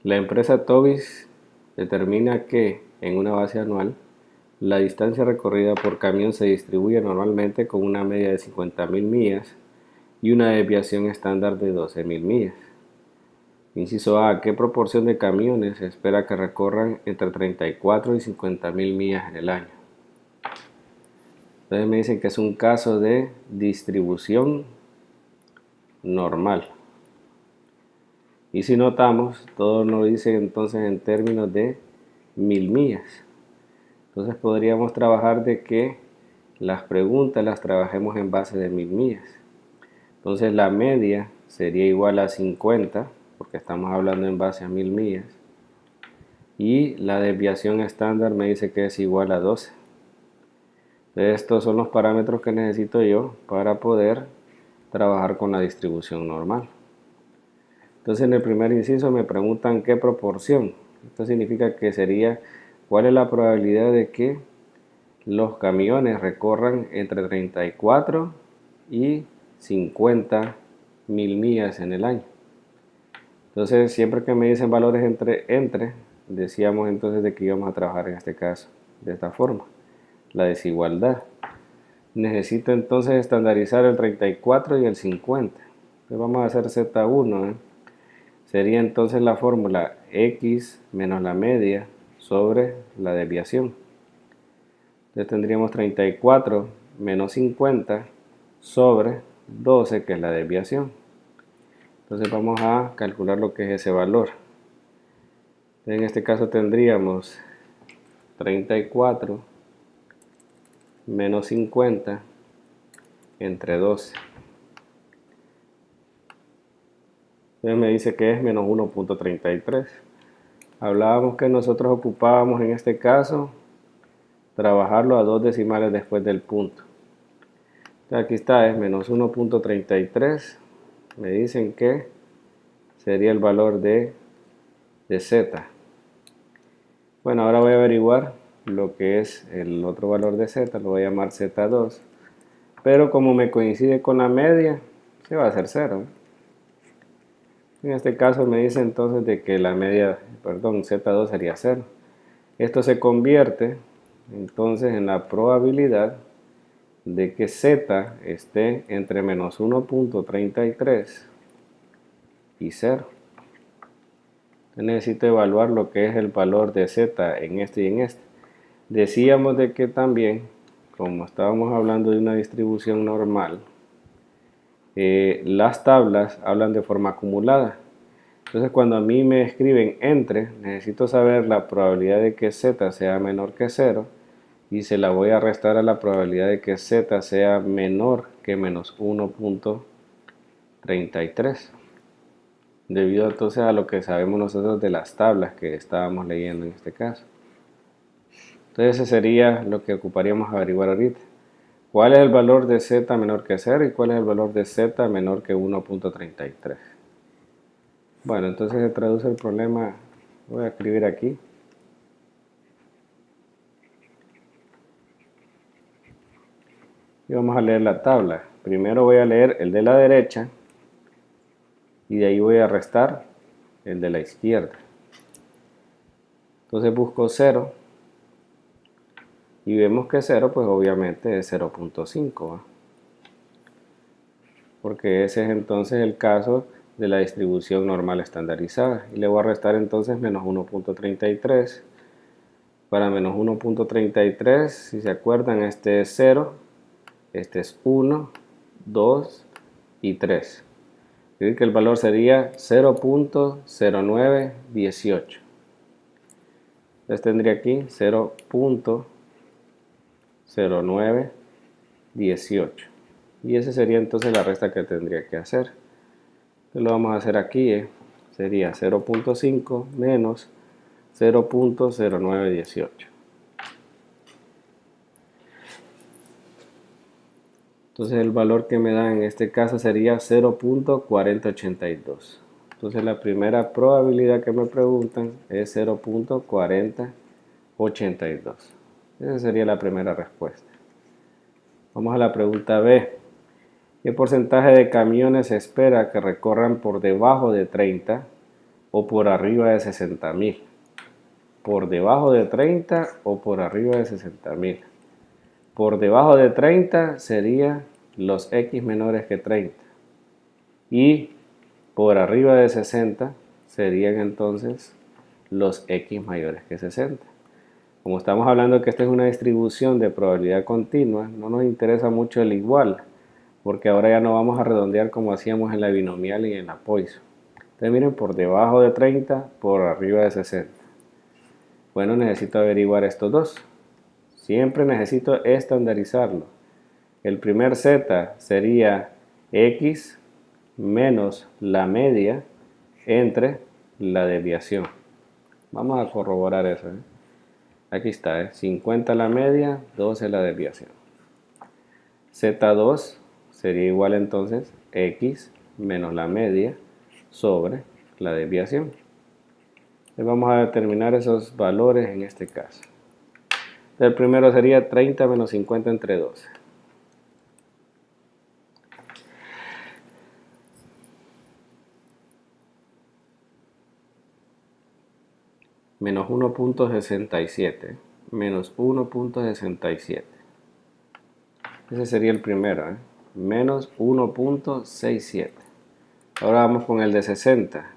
La empresa Tobis determina que, en una base anual, la distancia recorrida por camión se distribuye normalmente con una media de 50.000 millas y una desviación estándar de 12.000 millas. Inciso A. ¿Qué proporción de camiones se espera que recorran entre 34 y 50.000 millas en el año? Entonces me dicen que es un caso de distribución normal. Y si notamos, todo nos dice entonces en términos de 1000 millas. Entonces podríamos trabajar de que las preguntas las trabajemos en base de 1000 millas. Entonces la media sería igual a 50, porque estamos hablando en base a 1000 millas. Y la desviación estándar me dice que es igual a 12. Estos son los parámetros que necesito yo para poder trabajar con la distribución normal. Entonces en el primer inciso me preguntan qué proporción. Esto significa que sería cuál es la probabilidad de que los camiones recorran entre 34 y 50.000 millas en el año. Entonces siempre que me dicen valores entre, decíamos entonces de que íbamos a trabajar en este caso de esta forma. La desigualdad. Necesito entonces estandarizar el 34 y el 50. Entonces vamos a hacer Z1. Sería entonces la fórmula X menos la media sobre la desviación. Entonces tendríamos 34 menos 50 sobre 12, que es la desviación. Entonces vamos a calcular lo que es ese valor. En este caso tendríamos 34 menos 50 entre 12. Entonces me dice que es menos 1.33. Hablábamos que nosotros ocupábamos en este caso trabajarlo a 2 decimales después del punto. Entonces aquí está, es menos 1.33. Me dicen que sería el valor de Z. Bueno, ahora voy a averiguar lo que es el otro valor de Z, lo voy a llamar Z2. Pero como me coincide con la media, se va a hacer 0. En este caso me dice entonces de que la media, Z2 sería 0. Esto se convierte entonces en la probabilidad de que Z esté entre menos 1.33 y 0. Necesito evaluar lo que es el valor de Z en este y en este. Decíamos de que también, como estábamos hablando de una distribución normal, las tablas hablan de forma acumulada. Entonces cuando a mí me escriben entre, necesito saber la probabilidad de que Z sea menor que 0 y se la voy a restar a la probabilidad de que Z sea menor que menos 1.33, debido entonces a lo que sabemos nosotros de las tablas que estábamos leyendo en este caso. Entonces ese sería lo que ocuparíamos averiguar ahorita. ¿Cuál es el valor de Z menor que 0 y cuál es el valor de Z menor que 1.33? Bueno, entonces se traduce el problema, voy a escribir aquí. Y vamos a leer la tabla. Primero voy a leer el de la derecha y de ahí voy a restar el de la izquierda. Entonces busco 0 y vemos que 0 pues obviamente es 0.5, porque ese es entonces el caso de la distribución normal estandarizada. Y le voy a restar entonces menos 1.33. Para menos 1.33, si se acuerdan, este es 0, este es 1, 2 y 3. Es decir, que el valor sería 0.0918. Entonces tendría aquí 0.0918. Y esa sería entonces la resta que tendría que hacer. Entonces lo vamos a hacer aquí, sería 0.5 menos 0.0918. Entonces el valor que me da en este caso sería 0.4082. Entonces la primera probabilidad que me preguntan es 0.4082. Esa sería la primera respuesta. Vamos a la pregunta B. ¿Qué porcentaje de camiones se espera que recorran por debajo de 30 o por arriba de 60.000. Por debajo de 30 o por arriba de 60.000. Por debajo de 30 sería los x menores que 30. Y por arriba de 60 serían entonces los x mayores que 60. Como estamos hablando que esta es una distribución de probabilidad continua, no nos interesa mucho el igual, porque ahora ya no vamos a redondear como hacíamos en la binomial y en la Poisson. Entonces miren, por debajo de 30, por arriba de 60. Bueno, necesito averiguar estos dos. Siempre necesito estandarizarlo. El primer z sería x menos la media entre la desviación. Vamos a corroborar eso. Aquí está, 50 la media, 12 la desviación. Z2 sería igual entonces x menos la media sobre la desviación. Entonces vamos a determinar esos valores en este caso. El primero sería 30 menos 50 entre 12. Menos 1.67. Menos 1.67. Ese sería el primero. Menos 1.67. Ahora vamos con el de 60.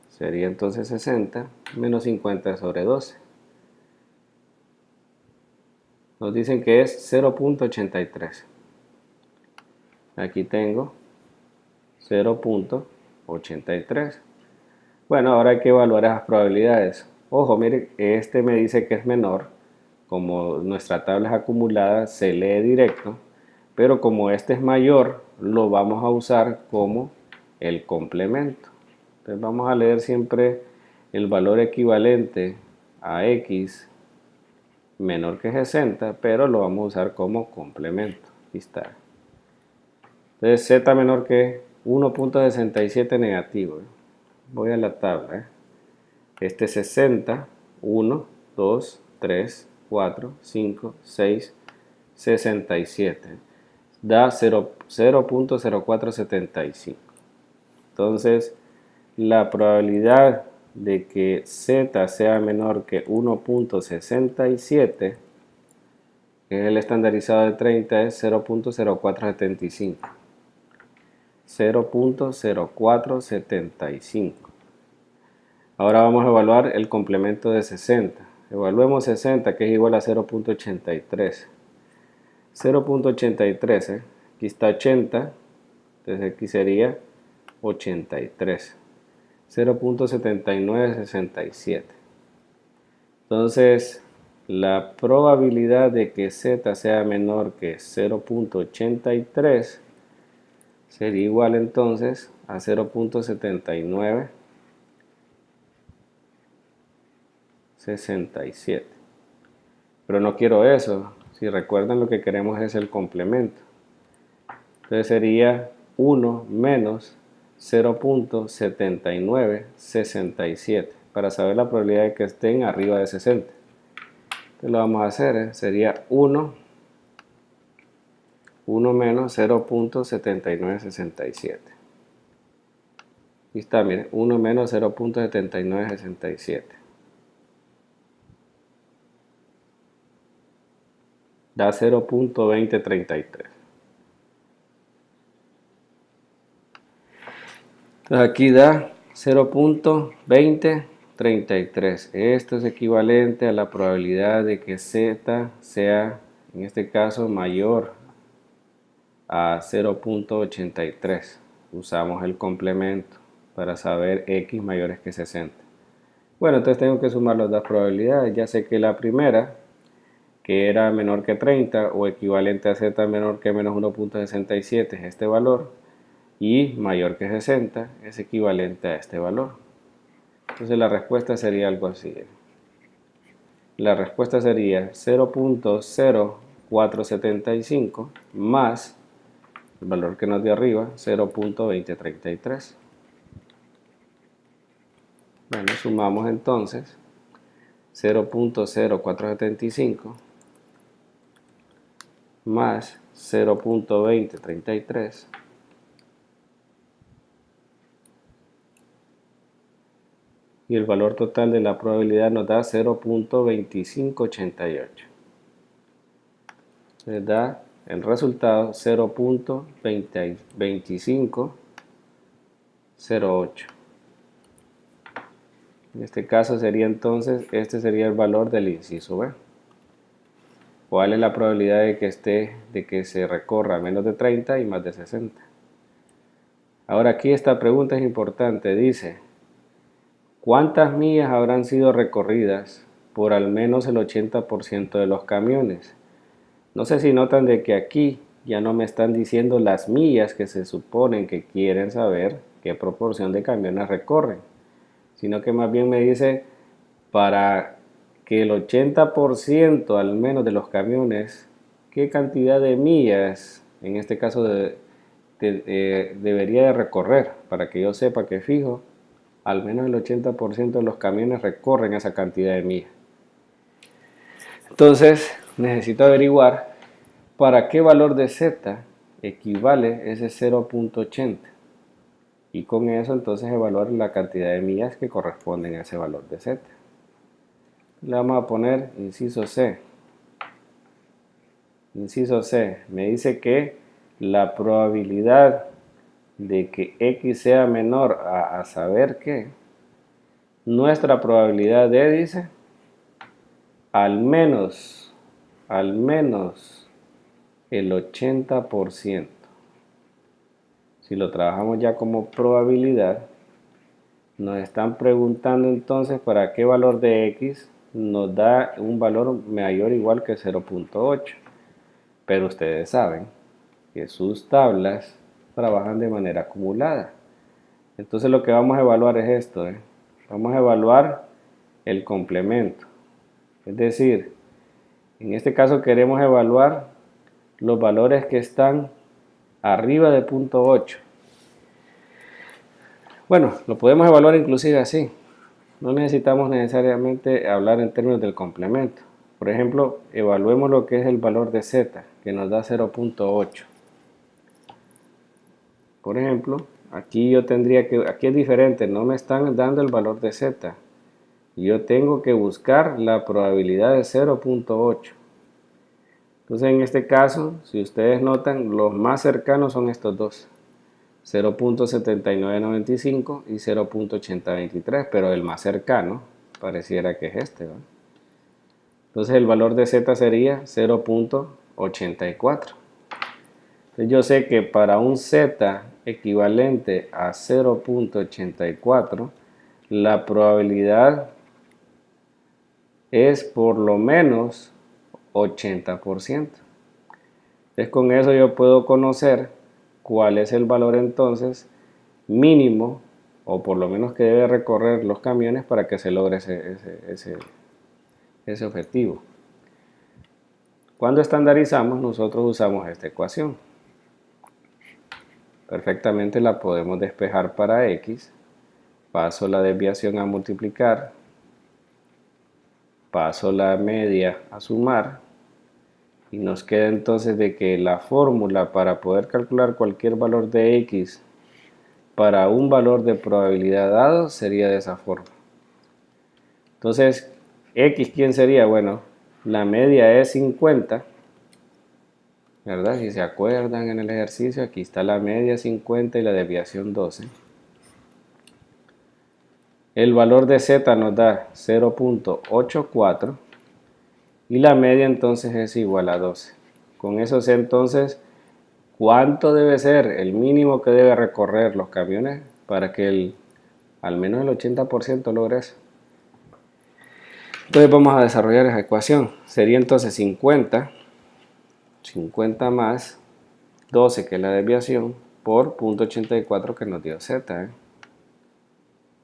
Sería entonces 60 menos 50 sobre 12. Nos dicen que es 0.83. Aquí tengo 0.83. Bueno, ahora hay que evaluar esas probabilidades. Ojo, mire, este me dice que es menor. Como nuestra tabla es acumulada, se lee directo. Pero como este es mayor, lo vamos a usar como el complemento. Entonces vamos a leer siempre el valor equivalente a x menor que 60, pero lo vamos a usar como complemento. Aquí está. Entonces z menor que 1.67 negativo. Voy a la tabla. Este 60, 1, 2, 3, 4, 5, 6, 67. Da 0.0475. Entonces, la probabilidad de que z sea menor que 1.67, que es el estandarizado de 30, es 0.0475. 0.0475. Ahora vamos a evaluar el complemento de 60. Evaluemos 60, que es igual a 0.83. 0.83, aquí está 80, entonces aquí sería 83. 0.7967. Entonces, la probabilidad de que z sea menor que 0.83 sería igual entonces a 0.7967. Pero no quiero eso. Si recuerdan, lo que queremos es el complemento. Entonces sería 1 menos 0.7967 para saber la probabilidad de que estén arriba de 60. Entonces lo vamos a hacer, sería 1 menos 0.7967. Aquí está, miren, 1 menos 0.7967. Da 0.2033. Entonces aquí da 0.2033. Esto es equivalente a la probabilidad de que z sea, en este caso, mayor a 0.83. Usamos el complemento para saber x mayores que 60. Bueno, entonces tengo que sumar las dos probabilidades. Ya sé que la primera, que era menor que 30 o equivalente a z menor que menos 1.67, es este valor. Y mayor que 60 es equivalente a este valor. Entonces la respuesta sería algo así. La respuesta sería 0.0475 más el valor que nos dio arriba, 0.2033. Bueno, sumamos entonces 0.0475 más 0.2033 y el valor total de la probabilidad nos da 0.2588. Les da el resultado 0.2508. En este caso sería entonces, este sería el valor del inciso B. ¿Cuál es la probabilidad de que se recorra menos de 30 y más de 60? Ahora aquí esta pregunta es importante, dice, ¿cuántas millas habrán sido recorridas por al menos el 80% de los camiones? No sé si notan de que aquí ya no me están diciendo las millas que se suponen que quieren saber qué proporción de camiones recorren, sino que más bien me dice para que el 80% al menos de los camiones, qué cantidad de millas, en este caso debería de recorrer, para que yo sepa que fijo, al menos el 80% de los camiones recorren esa cantidad de millas. Entonces necesito averiguar para qué valor de z equivale ese 0.80 y con eso entonces evaluar la cantidad de millas que corresponden a ese valor de z. Le vamos a poner inciso C. Inciso C me dice que la probabilidad de que x sea menor a saber qué, nuestra probabilidad de, dice, al menos el 80%. Si lo trabajamos ya como probabilidad, nos están preguntando entonces para qué valor de x nos da un valor mayor o igual que 0.8. Pero ustedes saben que sus tablas trabajan de manera acumulada. Entonces lo que vamos a evaluar es esto. Vamos a evaluar el complemento. Es decir, en este caso queremos evaluar los valores que están arriba de 0.8. Bueno, lo podemos evaluar inclusive así. No necesitamos necesariamente hablar en términos del complemento. Por ejemplo, evaluemos lo que es el valor de z, que nos da 0.8. Por ejemplo, aquí yo tendría que, aquí es diferente, no me están dando el valor de z. Yo tengo que buscar la probabilidad de 0.8. Entonces en este caso, si ustedes notan, los más cercanos son estos dos. 0.7995 y 0.8023, pero el más cercano pareciera que es este, ¿no? Entonces el valor de z sería 0.84. Entonces yo sé que para un z equivalente a 0.84, la probabilidad es por lo menos 80%. Entonces con eso yo puedo conocer cuál es el valor entonces mínimo o por lo menos que debe recorrer los camiones para que se logre ese objetivo. Cuando estandarizamos nosotros usamos esta ecuación. Perfectamente la podemos despejar para x. Paso la desviación a multiplicar. Paso la media a sumar. Y nos queda entonces de que la fórmula para poder calcular cualquier valor de x para un valor de probabilidad dado sería de esa forma. Entonces, x, ¿quién sería? Bueno, la media es 50, ¿verdad? Si se acuerdan en el ejercicio, aquí está la media 50 y la desviación 12. El valor de z nos da 0.84 y la media entonces es igual a 12. Con eso sé entonces cuánto debe ser el mínimo que debe recorrer los camiones para que al menos el 80% logre eso. Entonces vamos a desarrollar esa ecuación. Sería entonces 50 más 12, que es la desviación, por 0.84 que nos dio z.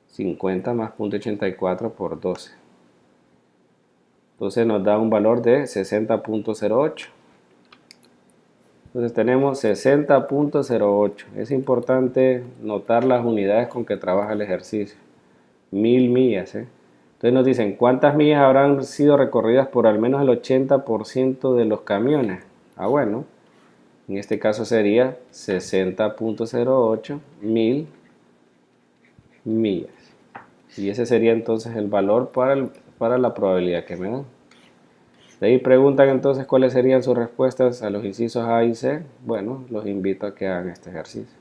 50 más 0.84 por 12. Entonces nos da un valor de 60.08. Entonces tenemos 60.08. Es importante notar las unidades con que trabaja el ejercicio. 1000 millas. Entonces nos dicen, ¿cuántas millas habrán sido recorridas por al menos el 80% de los camiones? Bueno, en este caso sería 60.08 mil millas. Y ese sería entonces el valor para la probabilidad que me dan. De ahí preguntan entonces cuáles serían sus respuestas a los incisos A y C. Bueno, los invito a que hagan este ejercicio.